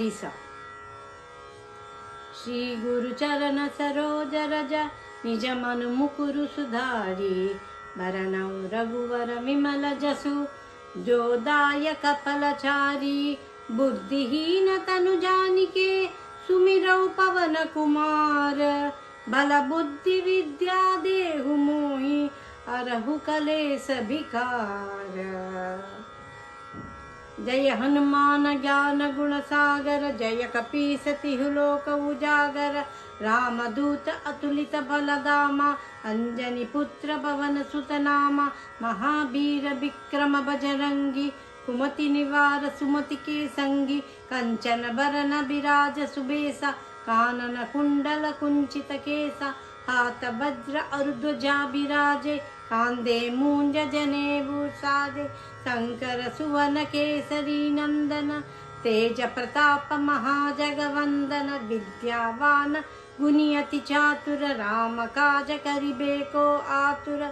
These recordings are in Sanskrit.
चालीसा। श्री गुरु चरण सरोज रज निज मन मुकुरु सुधारी, बरनौ रघुवर विमल जसु जो दायक फलचारी। बुद्धिहीन तनु जानिके सुमिरौ पवन कुमार, बल बुद्धि विद्या देहु मोहि अरहु कलेस विकार। जय हनुमान ज्ञान गुण सागर, जय कपीस तिहु लोक उजागर। रामदूत अतुलित बल धामा, अंजनी पुत्र पवन सुत नामा। महावीर विक्रम बजरंगी, कुमति निवार सुमति के संगी। कंचन बरन विराज सुबेसा, कानन कुंडल कुंचित केसा। हाथ वज्र और ध्वजा विराजे, कांधे मूंज जनेऊ साजे। शंकर सुवन केसरी नंदन, तेज प्रताप महाजगवंदन। विद्यावान गुणी अति चातुर, राम काज करिबे को आतुर।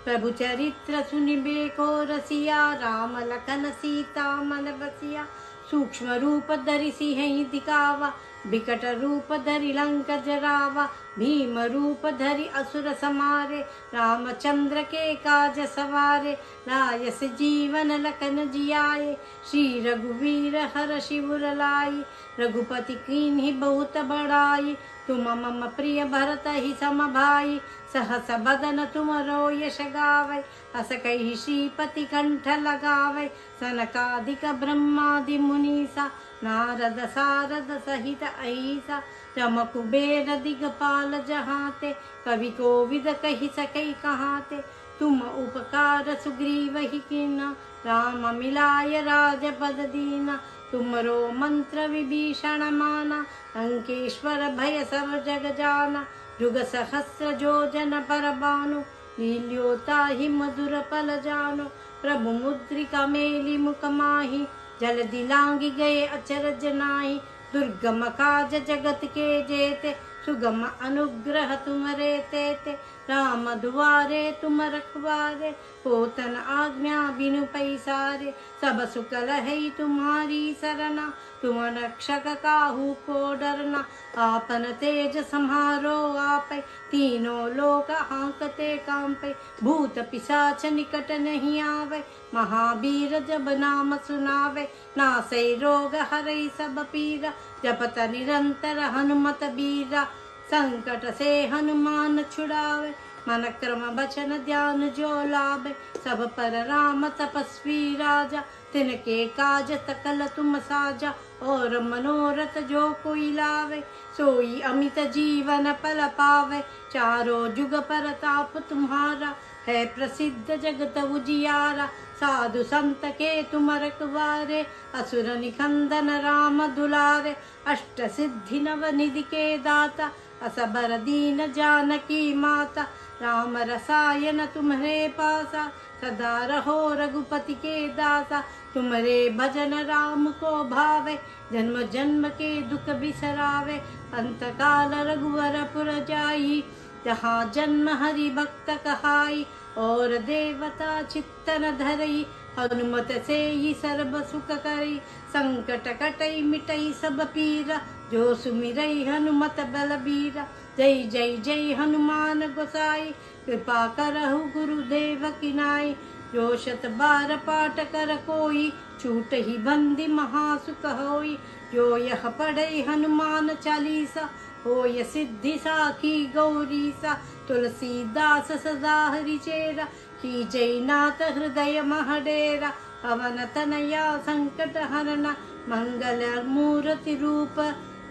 प्रभु चरित्र सुनिबे को रसिया, राम लखन सीता मन बसिया। सूक्ष्म रूप धरि सिंहि दिखावा, विकट रूप धरि लंक जरावा। भीम रूप धरि असुर समारे, रामचंद्र के काज सवारे। लायस जीवन लखन जियाए, श्री रघुवीर हर शिवर लाई। रघुपति कीन्हि बहुत बड़ाई, तुम मम प्रिय भरत ही सम भाई। सहस बदन तुमरो यश गावै, हस कहि श्रीपति कंठ लगावै। सनकादिक ब्रह्मादि मुनीसा, नारद सारद सहित अहिसा। जम कुबेर दिगपाल जहाते, कवि कोविद कहि सकै कहाते। तुम उपकार सुग्रीव ही कीना, राम मिलाय राजपद दीना। तुमरो मंत्र विभीषण माना, लंकेश्वर भय सब जग जाना। जुग सहस्र जोजन पर बानु, लील्योताहि मधुर फल जानो। प्रभु मुद्रिका मेलि मुख माहि, जल दिलांगी गए अचरज नाहि। दुर्गम काज जगत के जेते, सुगम अनुग्रह तुमरे तेते। राम दुआरे तुम रखवारे, पोतन आज्ञा बिनु पैसारे। सब सुख लहै तुम्हारी सरना, तुम रक्षक काहू को डरना। आपन तेज सम्हारो आपै, तीनों लोक हांकते कांपै। भूत पिशाच निकट नहीं आवे, महावीर जब नाम सुनावे। नासै रोग हरै सब पीरा, जपत निरंतर हनुमत बीरा। संकट से हनुमान छुड़ावे, मन क्रम बचन ध्यान जो लावे। सब पर राम तपस्वी राजा, तिनके काज सकल तुम साजा। और मनोरथ जो कोई लावे, सोई अमित जीवन फल पावे। चारों जुग परताप तुम्हारा, है प्रसिद्ध जगत उजियारा। साधु संत के तुम रखवारे, असुर निकंदन राम दुलारे। अष्ट सिद्धि नव निधि के दाता, असबर दीन जानकी माता। राम रसायन तुम्हारे पासा, सदा रहो रघुपति के दासा। तुम्हारे भजन राम को भावे, जन्म जन्म के दुख बिसरावे। अंत काल रघुवर पुर जाई, जहाँ जन्म हरि भक्त कहाई। और देवता चित्तन धरई, हनुमत से ही सर्व सुख करई। संकट कटई मिटई सब पीरा, जो सुमिरई हनुमत बलबीरा। जय जय जय हनुमान गोसाई, कृपा करहु गुरुदेव की नाई। जो शत बार पाठ कर कोई, छूट ही बंदी महासुख होई। जो यह पढ़े हनुमान चालीसा, होय सिद्धि साखी गौरीसा। तुलसीदास सदा हरि चेरा, की जयनाथ हृदय महडेरा। पवन तनया संकट हरना, मंगल मूर्ति रूप।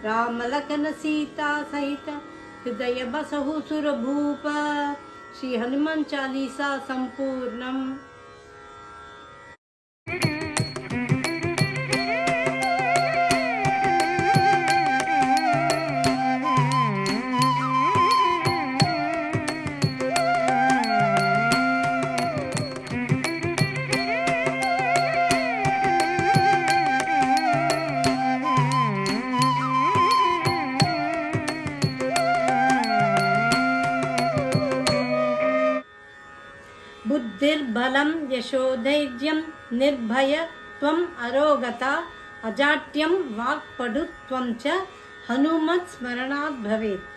राम लखन सीता सहित, हृदय बसहु सुर भूप। श्री हनुमान चालीसा संपूर्णम। बुद्धिर्बलं यशोधैर्यं निर्भयत्वम् अरोगता। अजाट्यं वाक्पटुत्वं च हनुमत् स्मरणात् भवेत्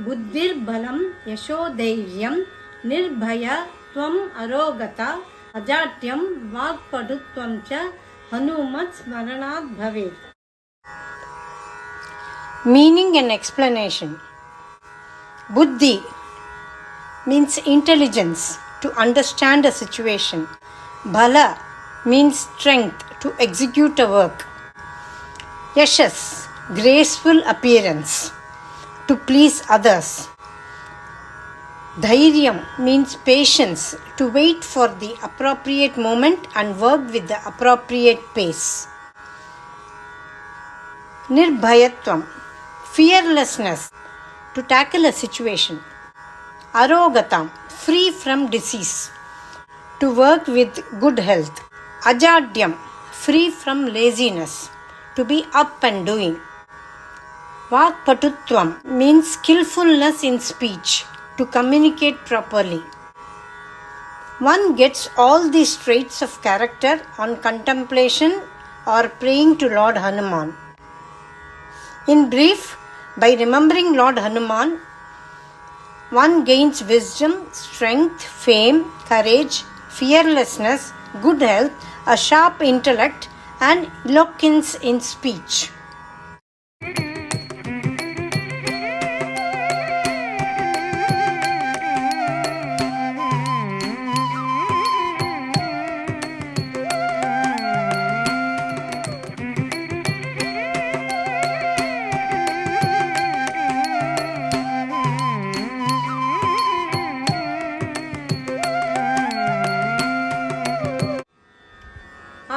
बुद्धिर्बलं यशोधैर्यं निर्भयत्वम् अरोगता अजाट्यं वाक्पटुत्वं च हनुमत् स्मरणात् भवेत्. Meaning and explanation. Buddhi means intelligence to understand a situation. Bala means strength to execute a work. Yashas, graceful appearance to please others. Dhairyam means patience to wait for the appropriate moment and work with the appropriate pace. Nirbhayatvam, fearlessness to tackle a situation. Arogatam, free from disease, to work with good health. Ajadyam, free from laziness, to be up and doing. Vakpatutvam means skillfulness in speech, to communicate properly. One gets all these traits of character on contemplation or praying to Lord Hanuman. In brief, by remembering Lord Hanuman, one gains wisdom, strength, fame, courage, fearlessness, good health, a sharp intellect, and eloquence in speech.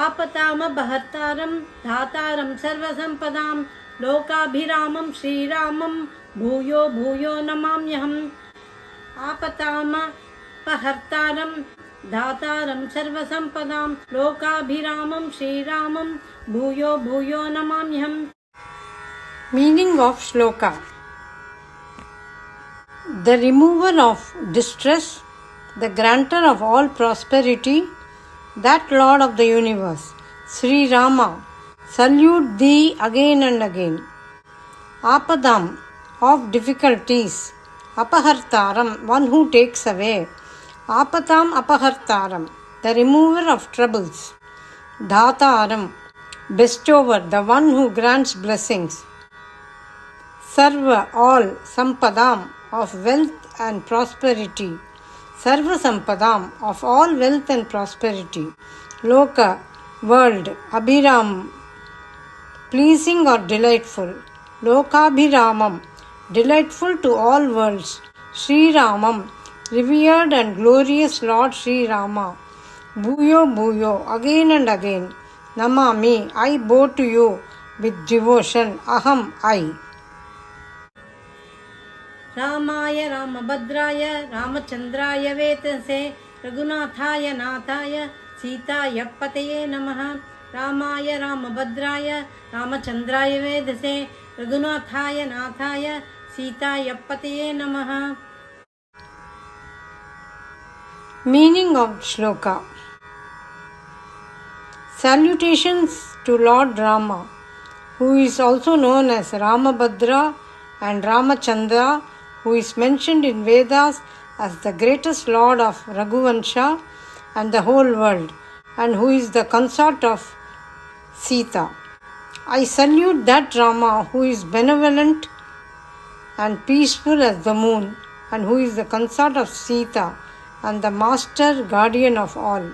आपतामपहर्तारं धातारं सर्वसम्पदां लोकाभिरामं श्रीरामं भूयो भूयो नमाम्यहम्. आपतामपहर्तारं धातारं सर्वसम्पदां लोकाभिरामं श्रीरामं भूयो भूयो नमाम्यहम्. Meaning of Shloka. The remover of distress, the granter of all prosperity, that Lord of the universe, Sri Rama, salute thee again and again. Apadam, of difficulties. Apahartaram, one who takes away. Apatam apahartaram, the remover of troubles. Dhataram, bestower, the one who grants blessings. Sarva, all. Sampadam, of wealth and prosperity. Sarva Sampadam, of all wealth and prosperity. Loka, world. Abhiram, pleasing or delightful. Lokabhiramam, delightful to all worlds. Sri Ramam, revered and glorious Lord Sri Rama. Bhuyo Bhuyo, again and again. Namami, I bow to you with devotion. Aham, I. रामाय रामभद्राय रामचन्द्राय वेतसे रघुनाथाय नाथाय सीताय पतये नमः. रामाय रामभद्राय रामचन्द्राय वेधसे रघुनाथाय नाथाय सीताय पतये नमः. Meaning of Shloka. Salutations to Lord Rama, who is also known as Ramabhadra and Ramachandra, who is mentioned in Vedas as the greatest lord of Raghuvansha and the whole world, and who is the consort of Sita. I salute that Rama who is benevolent and peaceful as the moon, and who is the consort of Sita and the master guardian of all.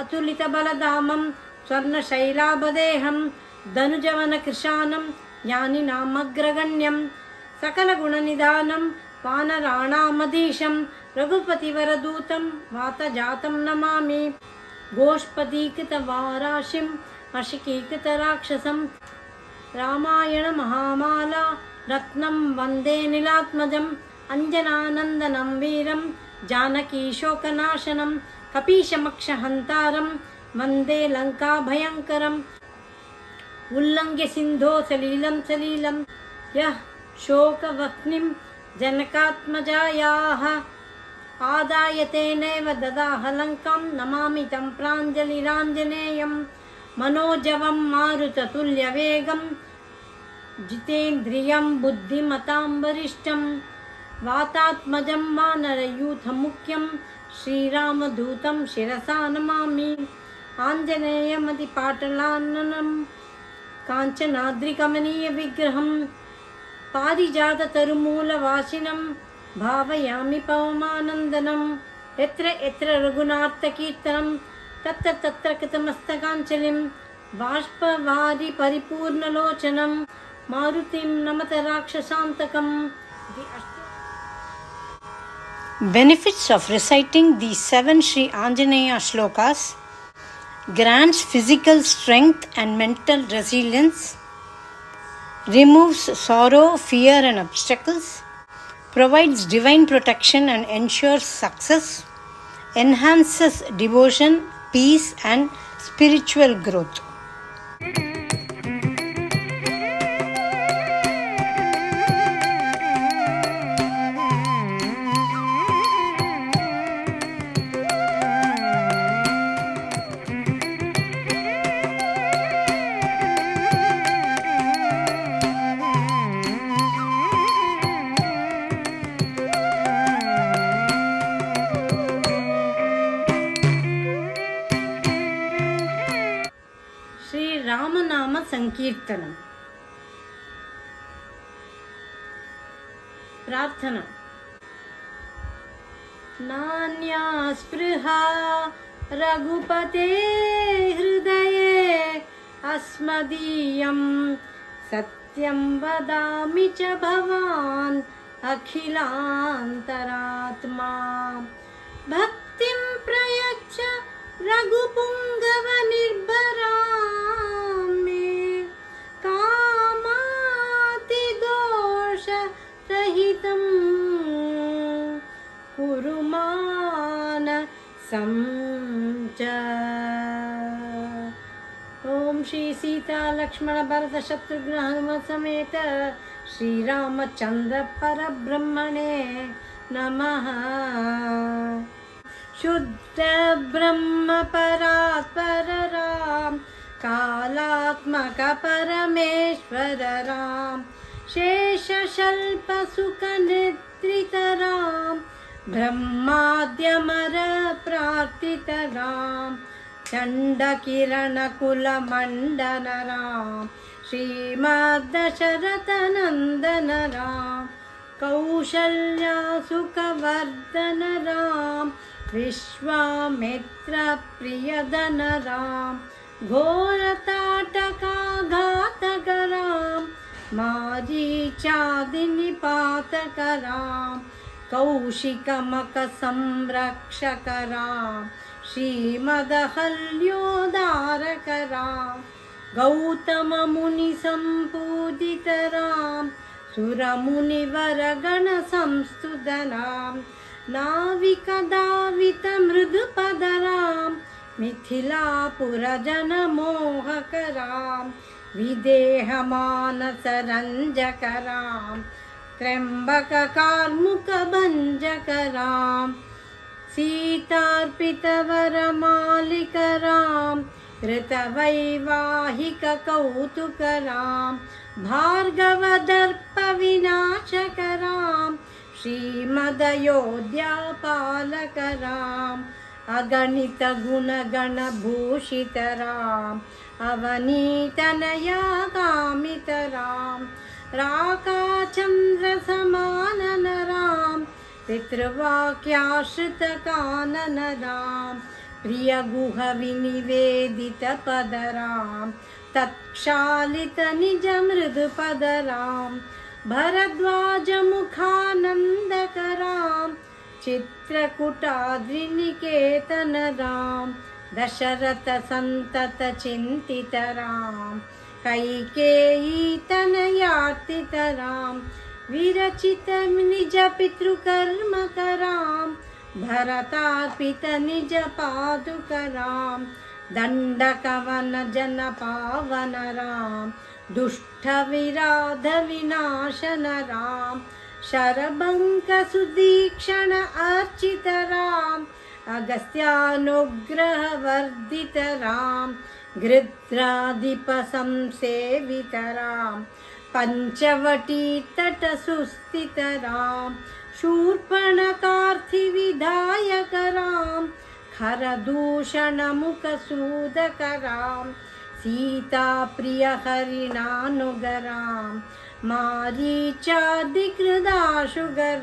अतुलितबलधामं स्वर्णशैलाभदेहं धनुजवनकृशानं ज्ञानिनामग्रगण्यं सकलगुणनिधानं वानराणामधीशं रघुपतिवरदूतं वातजातं Namami. गोष्पदीकृतवाराशिम् अशिकीकृतराक्षसं रामायणमहामाला रत्नं वन्दे नीलात्मजं अंजनानंदनं वीरं जानकी शोकनाशनं कपीशमक्षहन्तारं वन्दे लङ्काभयङ्करम् उल्लङ्घ्य सिन्धो सलीलं यः शोकवह्निं जनकात्मजायाः आदाय तेनैव ददाह लङ्कां नमामि तं प्राञ्जलिराञ्जनेयं मनोजवं मारुततुल्यवेगं जितेन्द्रियं बुद्धिमतां वरिष्ठं वातात्मजं वानरयूथमुख्यं श्रीरामदूतं शिरसा नमामि आञ्जनेयमतिपाटलाननं काञ्चनाद्रिकमनीयविग्रहं पारिजाततरुमूलवासिनं भावयामि पवमानन्दनं यत्र यत्र रघुनाथकीर्तनं तत्र तत्र कृतमस्तकाञ्जलिं बाष्पवारि परिपूर्णलोचनं मारुतिं नमत राक्षसान्तकम्. Benefits of reciting these 7 Sri Anjaneya shlokas: grants physical strength and mental resilience, removes sorrow, fear and obstacles, provides divine protection and ensures success, enhances devotion, peace and spiritual growth. रामनाम संकीर्तनम. प्रार्थना. नान्या स्पृहा रघुपते हृदये अस्मदीयं सत्यं वदामि च भवान् अखिलान्तरात्मा. भक्तिं प्रयच्छ रघुपुङ्गव निर्भरा मे कामातिदोष रहितं कुरु मानसं च. ओम श्री सीता लक्ष्मण भरत शत्रुघ्न हनुमत समेत श्री रामचंद्र परब्रह्मणे नमः. शुद्ध ब्रह्म परात्पर राम कालात्मक परमेश्वर राम शेषशल्प सुख निद्रित राम ब्रह्माद्यमर प्रार्थित राम चंड किरण कुल मंडन राम श्रीमद्दशरथ नंदन राम कौशल्या सुखवर्धन राम विश्वामित्र प्रियधन राम घोरताटका घातक राम मारीचादि निपातक राम कौशिकमक संरक्षक राम श्रीमदहल्योदारक राम गौतम मुनि संपूजित राम सुरमुनिवर गण संस्तुत राम नाविक दावित मृदुपद राम मिथिलापुर जन मोहक राम विदेह मानस रंजक राम त्र्यंबक कार्मुक भंजक राम सीतार्पित वर मालिक राम कृत वैवाहिक कौतुक राम भार्गव दर्प विनाशक राम श्रीमदयोध्या पालक राम अगणित गुण गण भूषित राम अवनीतनया कामित राम राका चंद्र समानन राम पितृवाक्याश्रित कानन राम प्रिय गुह विनिवेदित पद राम तत्क्षालित निज मृदु पद राम भरद्वाज मुखानंदक राम चित्रकूटाद्रिनिकेतन राम दशरथ संतत चिंतित राम कैकेयी तनयार्तित राम विरचित निज पितृकर्म करां भरतार्पित निज पादुकरां दंडकवन जन पावन राम दुष्ट विराध विनाशन राम शरबंक सुदीक्षण अर्चित राम अगस्त्यानुग्रह वर्धित राम गृध्राधिप संसेवित राम पंचवटी तट सुस्थित राम शूर्पणकार्थि विधायक राम खरदूषण मुख सूदक राम सीता प्रिय हरिणानुग राम मारीचादिकृदाशुग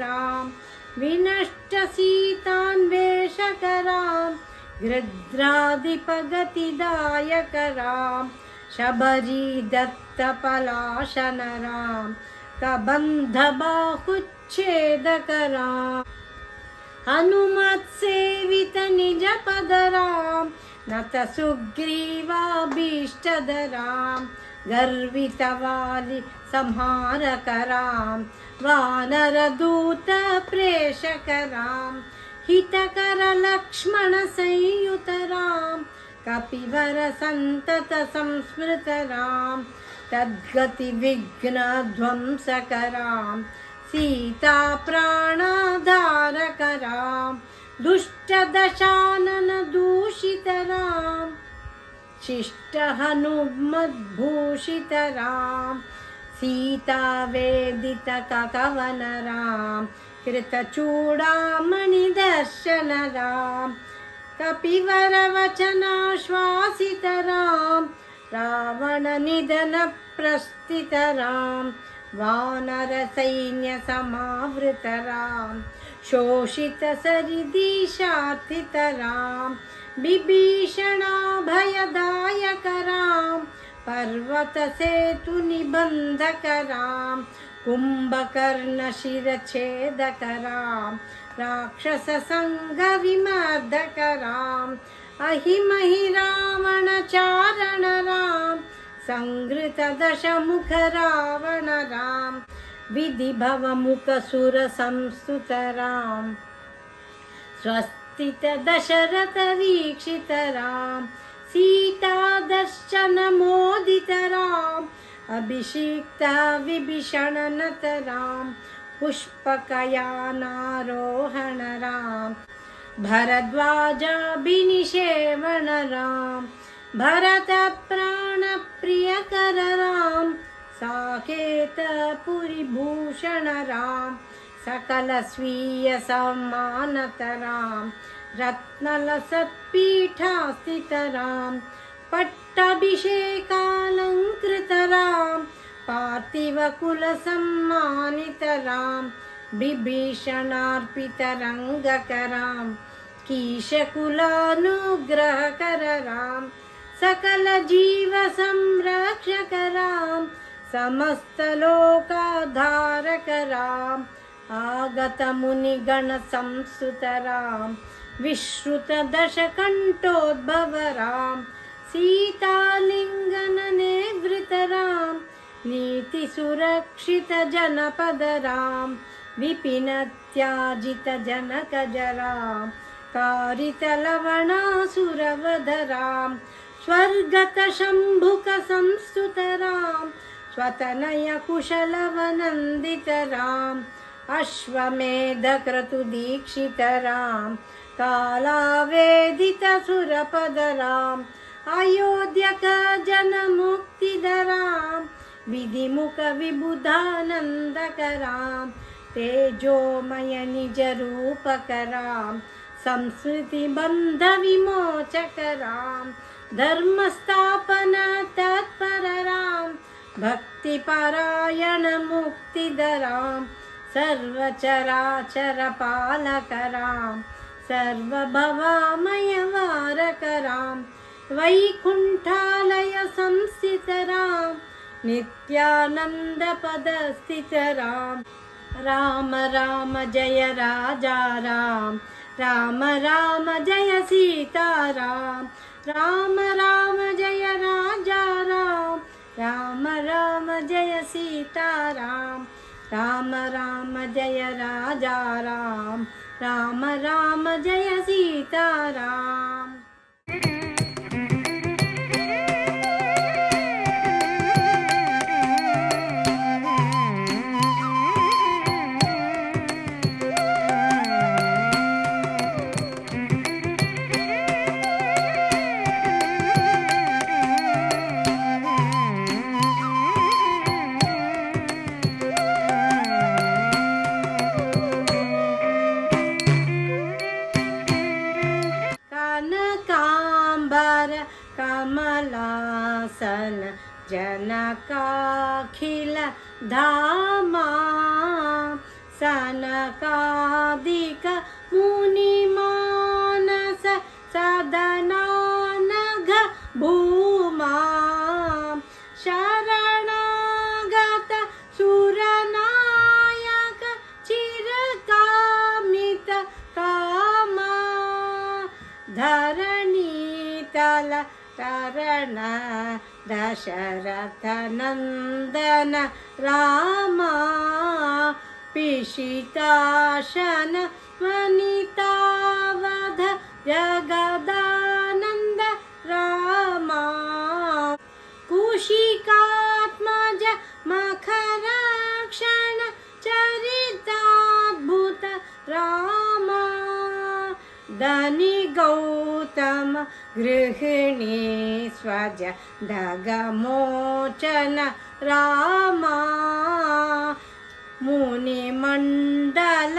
राम विनष्ट सीतान्वेषक राम गृध्राधिपगतिदायक राम शबरी दत्त पलाशन राम कबंध बाहुच्छेदक राम हनुमत सेवित निज पद राम नत सुग्रीवाभीष्टद राम गर्वित वाली संहारक राम वानर दूत प्रेषक राम हितकर लक्ष्मण संयुत राम कपिवर संतत संस्मृत राम तद्गति विघ्न ध्वंसक राम सीता प्राणधारक राम दुष्ट दशानन दूषित राम शिष्ट हनुमद्भूषित राम सीता वेदित कवन राम कृतचूड़ामणि दर्शन राम कपिवर वचनाश्वासित राम रावण निधन प्रस्थित राम वानर सैन्य समावृत राम शोषित सरिदिशार्थित राम विभीषणा भयदायक राम पर्वत सेतु निबंधक राम कुंभकर्ण शिरछेदक राम राक्षस संग विमर्दक राम अहिमहि रावण चारण राम संगृत दशमुख रावण राम विधि भव मुख सुर संस्तुत राम स्वस्थित दशरथ वीक्षित राम सीता दर्शन मोदित राम अभिषिक्त विभीषण नत राम पुष्पकयानारोहण राम भरद्वाजाभिनिषेवण राम भरत प्राण प्रियकर राम साकेत पुरीभूषण राम सकल स्वीय सम्मानत राम रत्नलसत्पीठास्थित राम पट्टाभिषेकालंकृत राम पार्थिव कुल सम्मानित राम विभीषणार्पित रंगक राम कीशकुलानुग्रहकर राम सकल जीव संरक्षक राम समस्त लोकाधारक राम आगत मुनिगण संस्तुत राम विश्रुत दशकंठोद्भव राम सीतालिंगन निवृत राम नीति सुरक्षित जनपद राम विपिन त्याजित जनक राम कारित लवणासुरवध राम स्वर्गत शंभुक संस्तुत राम स्वतनय कुशलवनंदित राम अश्वमेध क्रतु दीक्षित राम कालावेदित सुरपद राम अयोध्यक जन मुक्तिद राम विधिमुख विबुधानंदक राम तेजोमय निज रूपक राम संस्कृति बंध विमोचक राम धर्म स्थापन तत्पर राम भक्ति परायण मुक्तिद राम सर्वचराचर पालक राम सर्वभवामय वारक राम वैकुंठालय संस्थित राम नित्यानंद पद स्थित राम राम राम जय राजा राम राम राम जय सीता राम राम राम जय राजा राम राम राम जय सीता राम राम राम जय राजा राम, राम राम जय सीताराम। कनकांबर कमलासन जनकाखिल धामा, सनकादिक मुनिमानस सदनानघ भूमा, शरणागत सुरनायक चिरकामित कामा, धरणीतल तरण दशरथ नंदन रामा, पिशिताशन वनितावध जगदानंद रामा, कुशिकात्मज मखरक्षण चरिताद्भुत रामा, धनी गौतम गृहिणी स्वज दगमोचन रामा, मुनिमंडल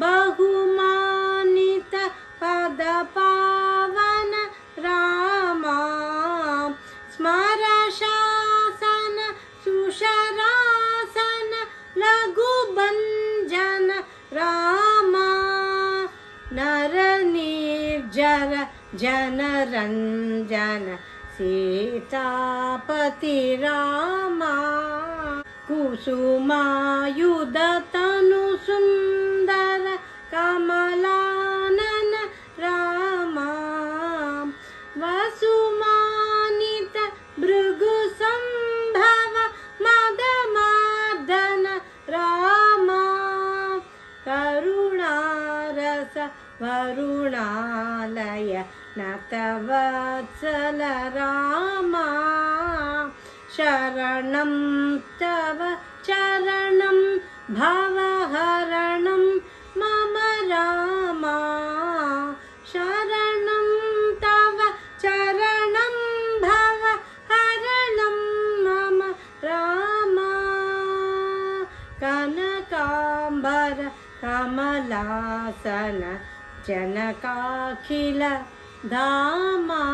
बहुमानित पद पावन रामा, स्मर शासन सुशरासन लघुभंजन रामा, नर निर्जर जनरंजन सीतापति रामा, कुसुमायुध तनु सुंदर कमलानन रामा, वसुमानित भृगु संभव मदमर्दन रामा, करुणारस वरुणालय नतवत्सल रामा, शरणं तव चरणं भवहरणं मम रामा, शरणं तव चरणं भवहरणं मम रामा, कनकांबर कमलासन जनकाखिल धामा।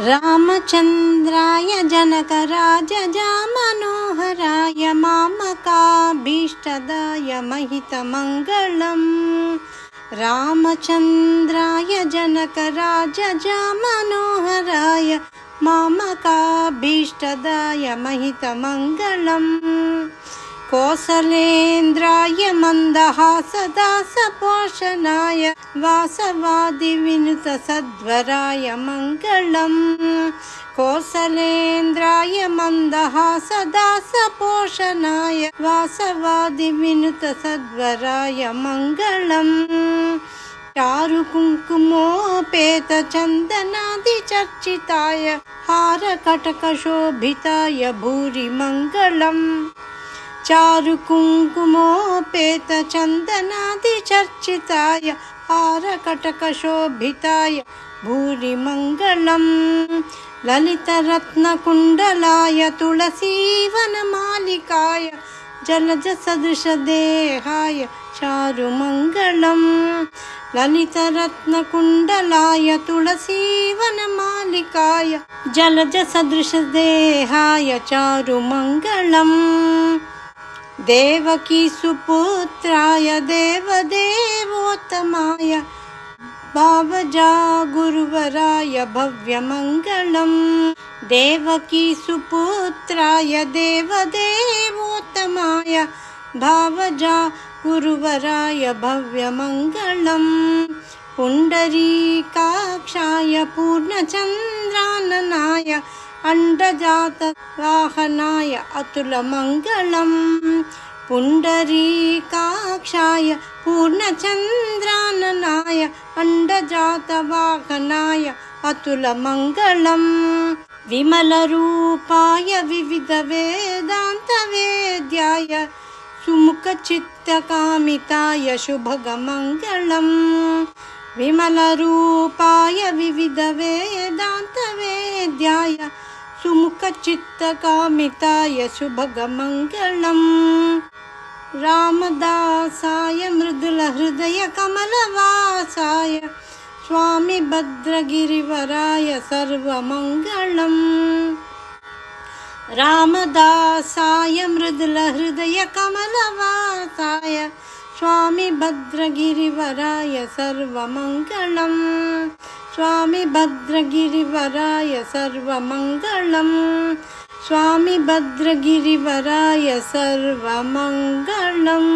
रामचंद्राय जनकराजजा मनोहराय मामकाभीष्टदाय महितमङ्गलम्, रामचंद्राय जनकराजजा मनोहराय मामकाभीष्टदाय महितमङ्गलम्, कौसलेन्द्राय मन्दहासदासपोषणाय वासवादिविनुतसद्वराय मङ्गलम्, कौसलेन्द्राय मन्दहासदासपोषणाय वासवादिविनुतसद्वराय मङ्गलम्, चारुकुङ्कुमोपेतचन्दनादिचर्चिताय हारकटकशोभिताय भूरि मङ्गलम्, चारुकुङ्कुमोपेतचन्दनादिचर्चिताय हारकटकशोभिताय भूरि मङ्गलम्, ललितरत्नकुण्डलाय तुलसीवनमालिकाय जलज सदृश देहाय चारुमङ्गलम् ललितरत्नकुण्डलाय तुलसीवनमालिकाय जलज सदृश देहाय चारुमङ्गलम् देवकी सुपुत्राय देवदेवोत्तमाय भावजा गुरुवराय भव्यमङ्गलम् देवकी सुपुत्राय देवदेवोत्तमाय भावजा गुरुवराय भव्यमङ्गलम् पुण्डरीकाक्षाय पूर्णचन्द्राननाय अण्डजातवाहनाय अतुलमङ्गलम् पुण्डरीकाक्षाय पूर्णचन्द्राननाय अण्डजातवाहनाय अतुलमङ्गलम् विमलरूपाय विविधवेदान्तवेद्याय सुमुखचित्तकामिताय शुभगमङ्गलम् विमलरूपाय विविधवेदान्तवेद्याय सुमुखचित्तकामिताय शुभगमङ्गलम् रामदासाय मृदुलहृदयकमलवासाय स्वामी भद्रगिरिवराय सर्वमङ्गलम् रामदासाय मृदुलहृदयकमलवासाय स्वामी भद्रगिरिवराय सर्वमङ्गलम् स्वामी भद्रगिरिवराय सर्वमङ्गलम् स्वामी भद्रगिरिवराय सर्वमङ्गलम्।